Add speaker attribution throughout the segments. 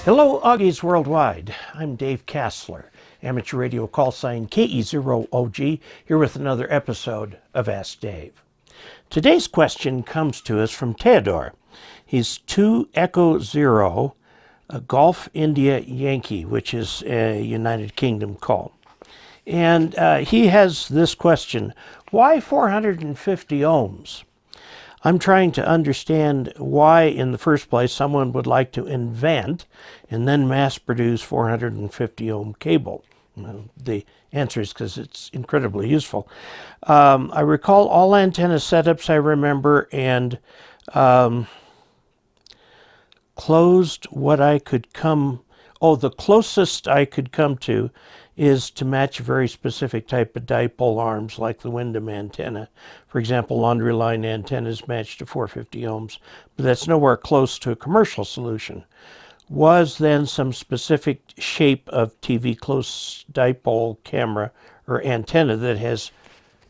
Speaker 1: Hello, Augies Worldwide. I'm Dave Kassler, amateur radio call sign KE0OG, here with another episode of Ask Dave. Today's question comes to us from Teodor. He's 2 Echo 0, a Golf India Yankee, which is a United Kingdom call. And he has this question: why 450 ohms? I'm trying to understand why, in the first place, someone would like to invent and then mass produce 450 ohm cable. Well, the answer is because it's incredibly useful. I recall all antenna setups I remember, and closed what I could come. Oh, the closest I could come to is to match a very specific type of dipole arms, like the Wyndham antenna. For example, laundry line antennas matched to 450 ohms, but that's nowhere close to a commercial solution. Was then some specific shape of TV close dipole camera or antenna that has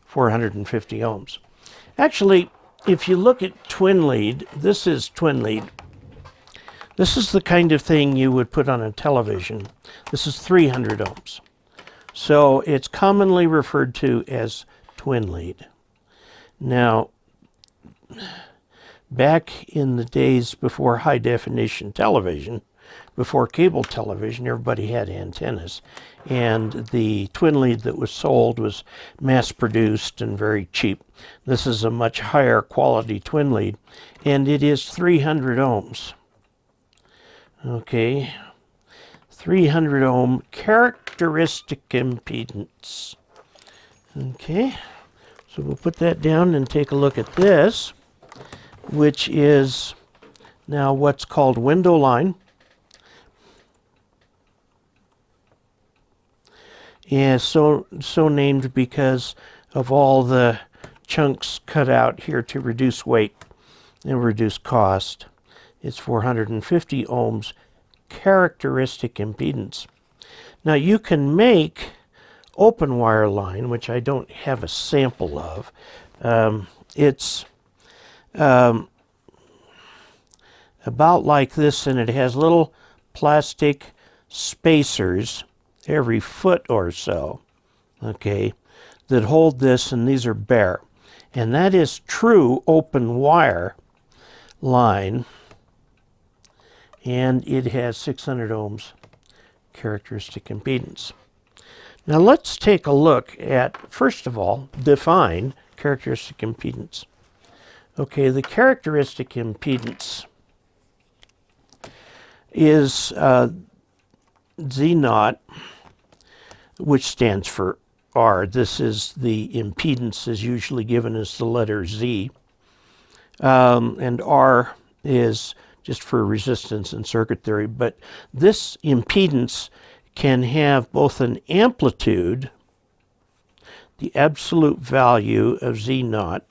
Speaker 1: 450 ohms. Actually, if you look at twin lead, this is twin lead. This is the kind of thing you would put on a television. This is 300 ohms. So it's commonly referred to as twin lead. Now, back in the days before high definition television, before cable television, everybody had antennas. And the twin lead that was sold was mass produced and very cheap. This is a much higher quality twin lead, and it is 300 ohms. Okay, 300 ohm characteristic impedance. Okay, so we'll put that down and take a look at this, which is now what's called window line. Yeah, so named because of all the chunks cut out here to reduce weight and reduce cost. It's 450 ohms characteristic impedance. Now you can make open wire line, which I don't have a sample of. It's about like this, and it has little plastic spacers every foot or so, okay, that hold this, and these are bare. And that is true open wire line. And it has 600 ohms characteristic impedance. Now let's take a look at, first of all, define characteristic impedance. Okay, the characteristic impedance is Z naught, which stands for R. This is the impedance is usually given as the letter Z. And R is just for resistance and circuit theory, but this impedance can have both an amplitude, the absolute value of Z naught,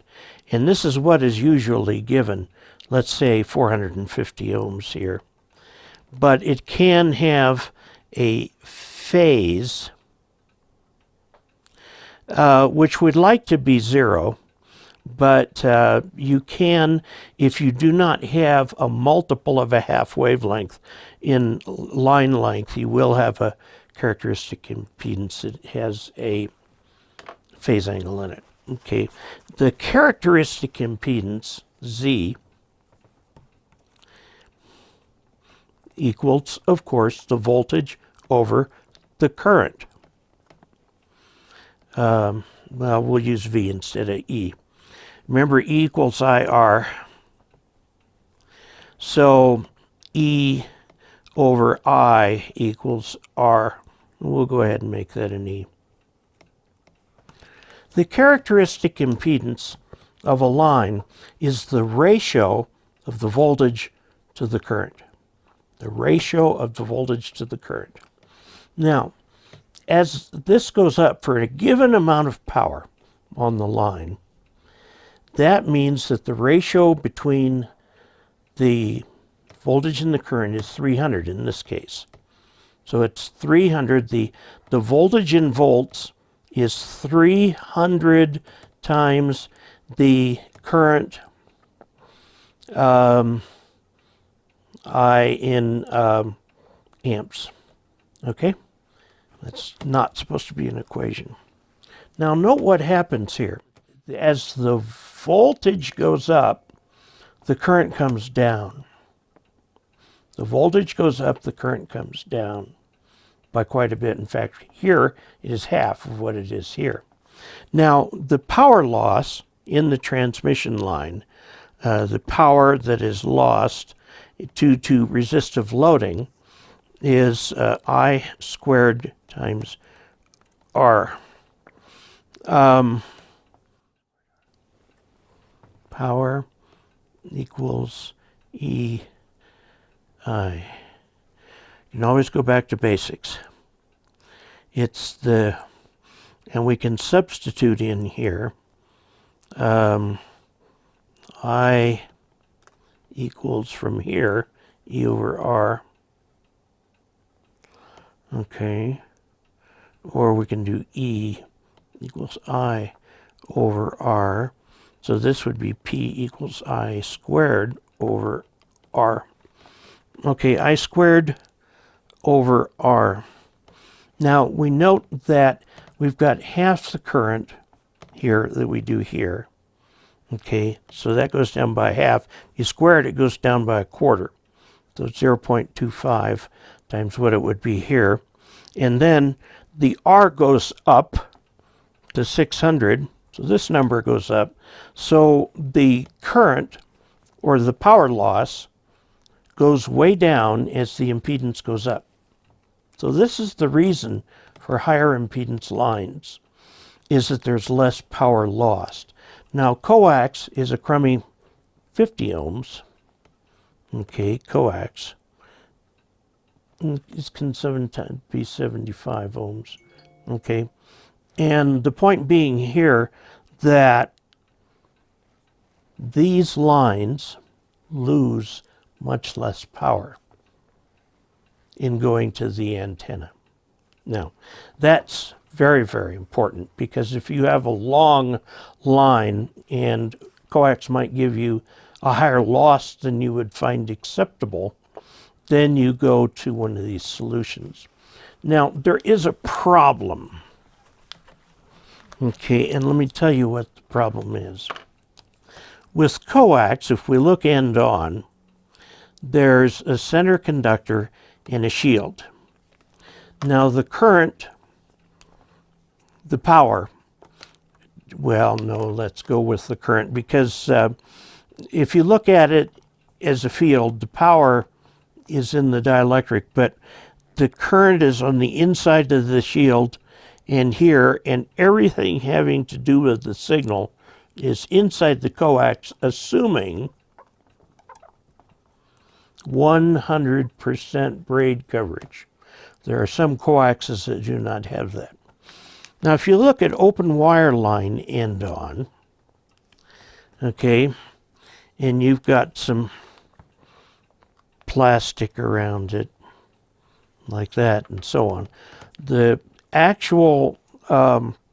Speaker 1: and this is what is usually given, let's say 450 ohms here, but it can have a phase, which we'd like to be zero. But you can, if you do not have a multiple of a half wavelength in line length, you will have a characteristic impedance that has a phase angle in it. Okay, the characteristic impedance, Z, equals, of course, the voltage over the current. Well, we'll use V instead of E. Remember, E equals IR. So E over I equals R. We'll go ahead and make that an E. The characteristic impedance of a line is the ratio of the voltage to the current. The ratio of the voltage to the current. Now, as this goes up for a given amount of power on the line, that means that the ratio between the voltage and the current is 300 in this case. So it's 300. The voltage in volts is 300 times the current I in amps. Okay? That's not supposed to be an equation. Now note what happens here. As the voltage goes up, the current comes down. The voltage goes up, the current comes down by quite a bit. In fact, here it is half of what it is here. Now, the power loss in the transmission line, the power that is lost due to resistive loading, is I squared times R. Power equals E I. You can always go back to basics. It's the, and we can substitute in here, I equals from here, E over R. Okay. Or we can do E equals I over R. So this would be P equals I squared over R. Okay, I squared over R. Now we note that we've got half the current here that we do here. Okay, so that goes down by half. You square it, it goes down by a quarter. So it's 0.25 times what it would be here. And then the R goes up to 600. So this number goes up. So the current, or the power loss, goes way down as the impedance goes up. So this is the reason for higher impedance lines, is that there's less power lost. Now coax is a crummy 50 ohms. Okay, coax. It can sometimes be 75 ohms. Okay, and the point being here that these lines lose much less power in going to the antenna. Now, that's very, very important, because if you have a long line and coax might give you a higher loss than you would find acceptable, then you go to one of these solutions. Now, there is a problem. Okay, and let me tell you what the problem is. With coax, if we look end on, there's a center conductor and a shield. Now the current, the power, well, no, let's go with the current, because if you look at it as a field, the power is in the dielectric, but the current is on the inside of the shield and here, and everything having to do with the signal is inside the coax, assuming 100% braid coverage. There are some coaxes that do not have that. Now, if you look at open wire line end on, okay, and you've got some plastic around it, like that, and so on. The actual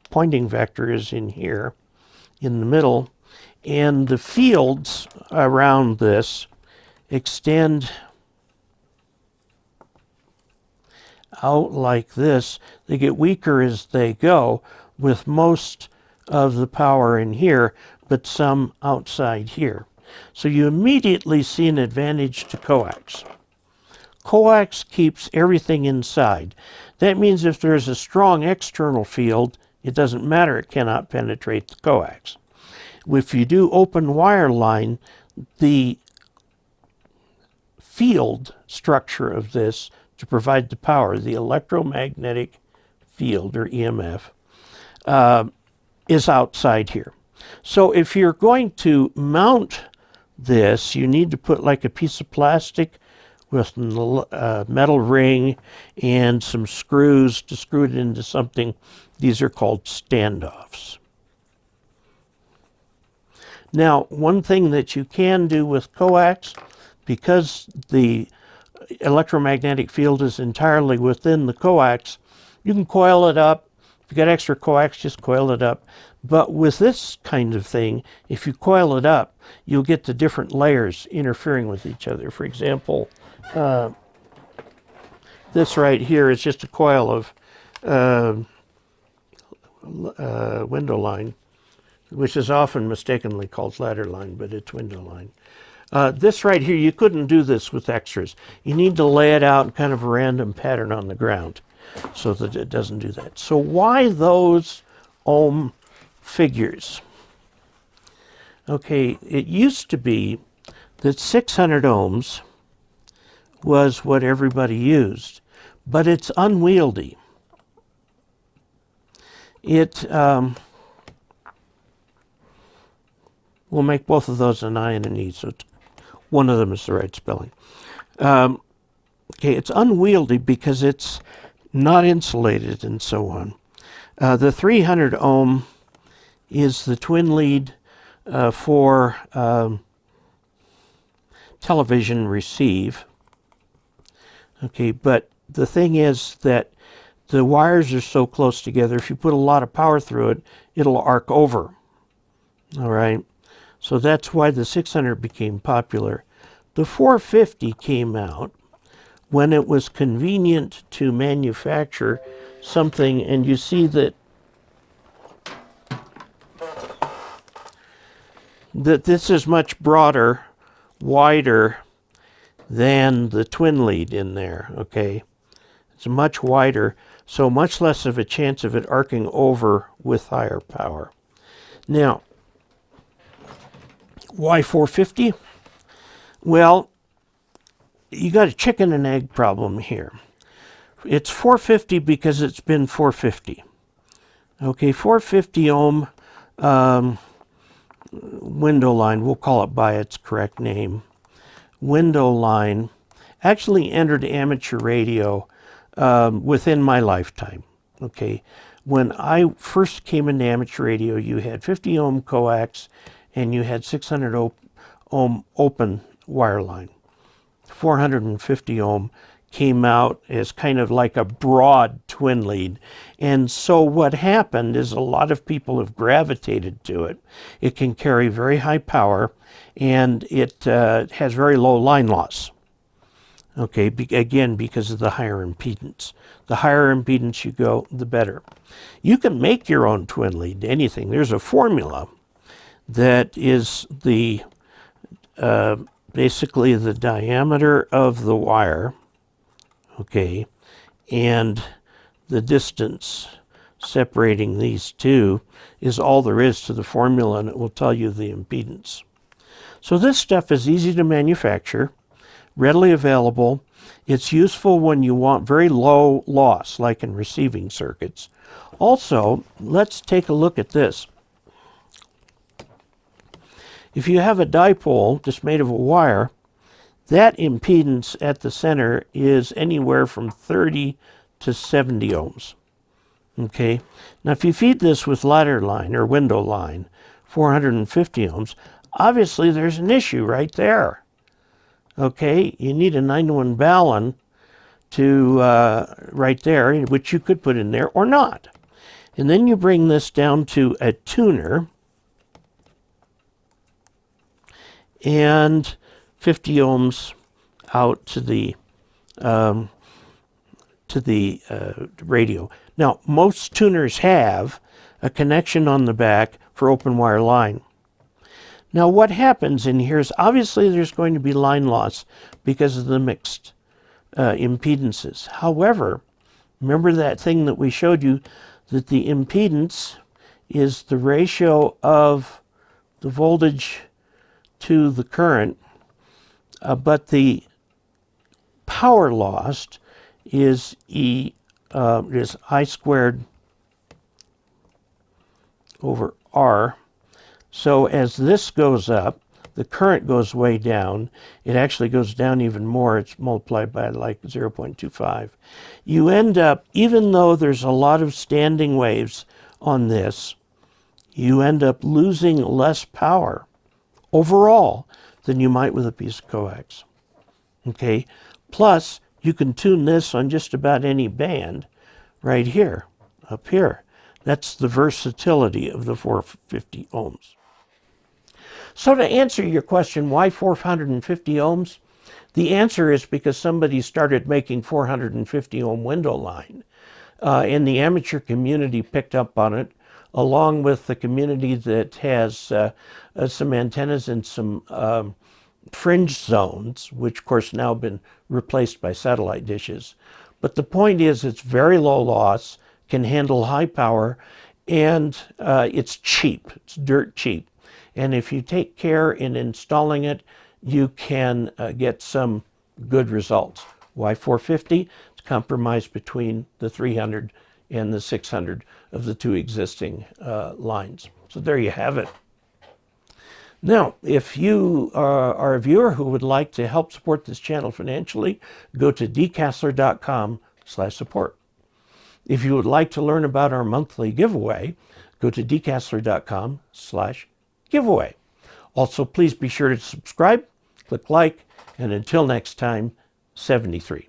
Speaker 1: pointing vector is in here, in the middle, and the fields around this extend out like this. They get weaker as they go, with most of the power in here, but some outside here. So you immediately see an advantage to coax. Coax keeps everything inside. That means if there's a strong external field, it doesn't matter, it cannot penetrate the coax. If you do open wire line, the field structure of this to provide the power, the electromagnetic field, or EMF, is outside here. So if you're going to mount this, you need to put like a piece of plastic with a metal ring and some screws to screw it into something. These are called standoffs. Now, one thing that you can do with coax, because the electromagnetic field is entirely within the coax, you can coil it up. If you got extra coax, just coil it up. But with this kind of thing, if you coil it up, you'll get the different layers interfering with each other. For example, This right here is just a coil of window line, which is often mistakenly called ladder line, but it's window line. This right here, you couldn't do this with extras. You need to lay it out in kind of a random pattern on the ground so that it doesn't do that. So why those ohm figures? Okay, it used to be that 600 ohms was what everybody used, but it's unwieldy. It we'll make both of those an I and an E, so one of them is the right spelling. Okay, it's unwieldy because it's not insulated and so on. The 300 ohm is the twin lead for television receive. Okay, but the thing is that the wires are so close together, if you put a lot of power through it, it'll arc over. All right, so that's why the 600 became popular. The 450 came out when it was convenient to manufacture something, and you see that this is much broader, wider than the twin lead in there, okay? It's much wider, so much less of a chance of it arcing over with higher power. Now, why 450? Well, you got a chicken and egg problem here. It's 450 because it's been 450. Okay, 450 ohm window line, we'll call it by its correct name, window line, actually entered amateur radio within my lifetime. Okay, when I first came into amateur radio, you had 50 ohm coax and you had 600 ohm open wire line. 450 ohm came out as kind of like a broad twin lead. And so what happened is a lot of people have gravitated to it. It can carry very high power and it has very low line loss. Okay, again, because of the higher impedance. The higher impedance you go, the better. You can make your own twin lead, anything. There's a formula that is the basically the diameter of the wire, okay, and the distance separating these two is all there is to the formula, and it will tell you the impedance. So this stuff is easy to manufacture, readily available. It's useful when you want very low loss, like in receiving circuits. Also, let's take a look at this. If you have a dipole just made of a wire, that impedance at the center is anywhere from 30 to 70 ohms. Okay, now if you feed this with ladder line or window line, 450 ohms, obviously there's an issue right there. Okay, you need a 9-to-1 balun to right there, which you could put in there or not. And then you bring this down to a tuner, and 50 ohms out to the radio. Now, most tuners have a connection on the back for open wire line. Now, what happens in here is obviously there's going to be line loss because of the mixed impedances. However, remember that thing that we showed you, that the impedance is the ratio of the voltage to the current, but the power lost is is I squared over R. So as this goes up, the current goes way down. It actually goes down even more. It's multiplied by like 0.25. You end up, even though there's a lot of standing waves on this, you end up losing less power overall than you might with a piece of coax. Okay, plus you can tune this on just about any band right here, up here. That's the versatility of the 450 ohms. So to answer your question, why 450 ohms? The answer is because somebody started making 450 ohm window line, and the amateur community picked up on it, along with the community that has some antennas in some fringe zones, which of course now been replaced by satellite dishes. But the point is it's very low loss, can handle high power, and it's cheap. It's dirt cheap. And if you take care in installing it, you can get some good results. Why 450? It's a compromise between the 300 and the 600 of the two existing lines. So there you have it. Now, if you are a viewer who would like to help support this channel financially, go to dcasler.com/support. If you would like to learn about our monthly giveaway, go to dcasler.com/giveaway. Also, please be sure to subscribe, click like, and until next time, 73.